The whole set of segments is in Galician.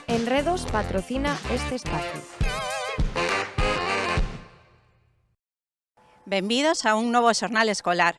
Enredos patrocina este espacio. Benvidos a un novo xornal escolar.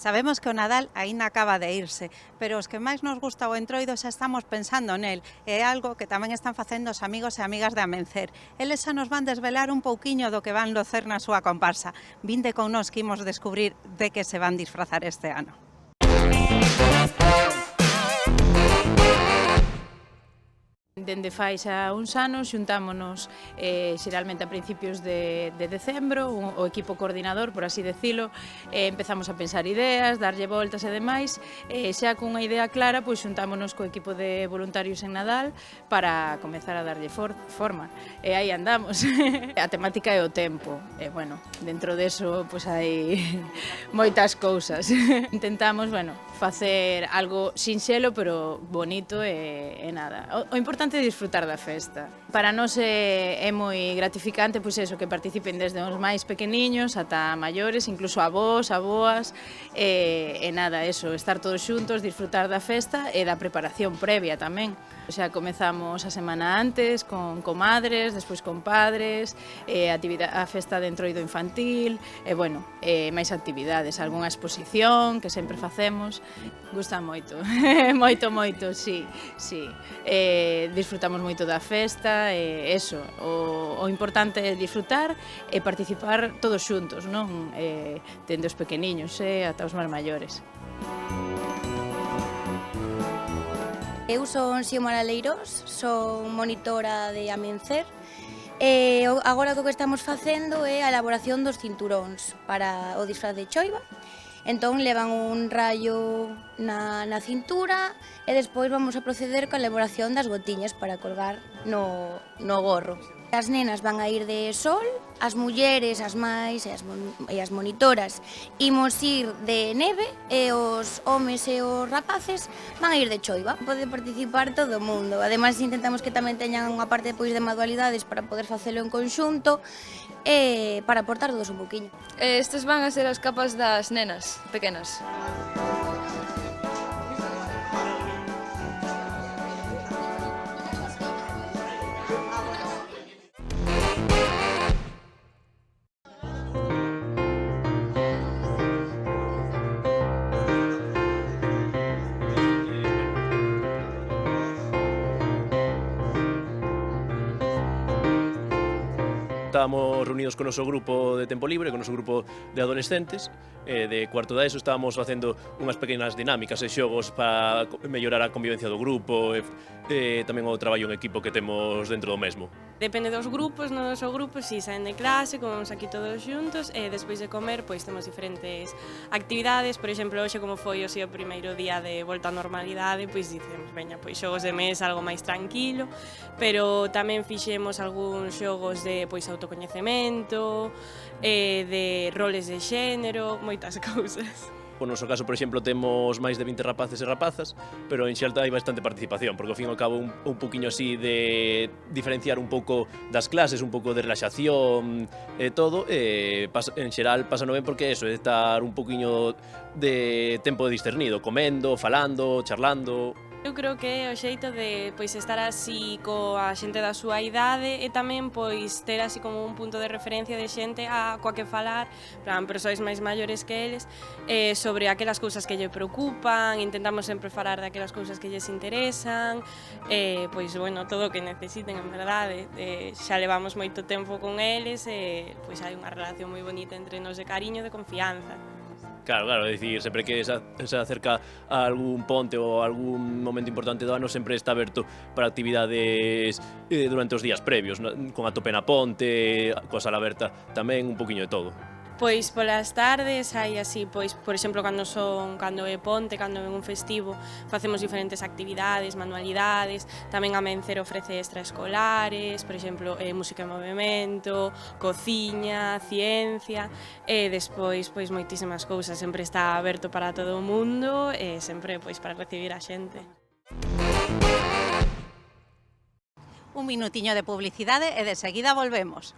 Sabemos que o Nadal aínda acaba de irse, pero os que máis nos gusta o Entroido xa estamos pensando nel. É algo que tamén están facendo os amigos e amigas de Amencer. Eles xa nos van desvelar un pouquiño do que van locer na súa comparsa. Vinde con nós que imos descubrir de que se van disfrazar este ano. Dende fai xa uns anos xuntámonos xeralmente a principios de decembro, o equipo coordinador, por así decilo, empezamos a pensar ideas, darlle voltas e demais, xa cunha idea clara, pois xuntámonos co equipo de voluntarios en Nadal para comezar a darlle forma. E aí andamos. A temática é o tempo, e bueno, dentro deso pois hai moitas cousas. Intentamos, bueno, facer algo sinxelo pero bonito e nada. O importante é disfrutar da festa. Para nós é moi gratificante pois eso, que participen desde os máis pequeniños ata maiores, incluso avós, aboas, e nada, eso, estar todos xuntos, disfrutar da festa e da preparación previa tamén. Xa comezamos a semana antes con comadres, despois con padres, a festa de entroido infantil, e bueno, máis actividades, algunha exposición que sempre facemos. Gusta moito, moito, sí. Disfrutamos moito da festa, e eso, o importante é disfrutar e participar todos xuntos, non? Dende os pequeniños ata os máis maiores. Eu son Xiomara Leirós, son monitora de Amencer e agora o que estamos facendo é a elaboración dos cinturóns para o disfraz de choiva. Entón levan un raio na cintura e despois vamos a proceder coa elaboración das botiñas para colgar no gorro. As nenas van a ir de sol, as mulleres, as máis e as monitoras imos ir de neve e os homes e os rapaces van a ir de choiva. Pode participar todo o mundo. Ademais intentamos que tamén teñan unha parte pois de manualidades para poder facelo en conxunto e para aportar todos un poquinho. Estes van a ser as capas das nenas pequenas. Estábamos reunidos con o noso grupo de tempo libre, con o noso grupo de adolescentes, de cuarto da ESO, estábamos facendo unhas pequenas dinámicas e xogos para mellorar a convivencia do grupo e tamén o traballo en equipo que temos dentro do mesmo. Depende dos grupos, no noso grupo, si saen de clase, comemos aquí todos xuntos e despois de comer, pois temos diferentes actividades. Por exemplo, hoxe como foi o primeiro día de volta á normalidade, pois dicemos, veña, pois xogos de mesa, algo máis tranquilo, pero tamén fixemos algúns xogos de pois autocoñecemento, de roles de xénero, moitas cousas. No noso caso, por exemplo, temos máis de 20 rapaces e rapazas, pero en xeral hai bastante participación, porque ao fin e ao cabo un poquinho así de diferenciar un pouco das clases, un pouco de relaxación e todo, en xeral pasano ben porque eso, é estar un poquinho de tempo discernido, comendo, falando, charlando. Eu creo que é o xeito de pois estar así coa xente da súa idade e tamén pois ter así como un punto de referencia de xente coa que falar, plan, persoas máis maiores que eles, sobre aquelas cousas que lle preocupan, intentamos sempre falar daquelas cousas que lles interesan, pois, bueno, todo o que necesiten, en verdade. Xa levamos moito tempo con eles e pois hai unha relación moi bonita entre nós de cariño e de confianza. Claro, é dicir, sempre que se acerca a algún ponte ou algún momento importante do ano sempre está aberto para actividades durante os días previos, con a tope na ponte, coa sala aberta, tamén un poquinho de todo. Pois polas tardes hai así, pois por exemplo, cando é ponte, cando é un festivo, facemos diferentes actividades, manualidades, tamén Amencer ofrece extraescolares, por exemplo, música en movimento, cociña, ciencia, e despois pois moitísimas cousas, sempre está aberto para todo o mundo e sempre pois para recibir a xente. Un minutiño de publicidade e de seguida volvemos.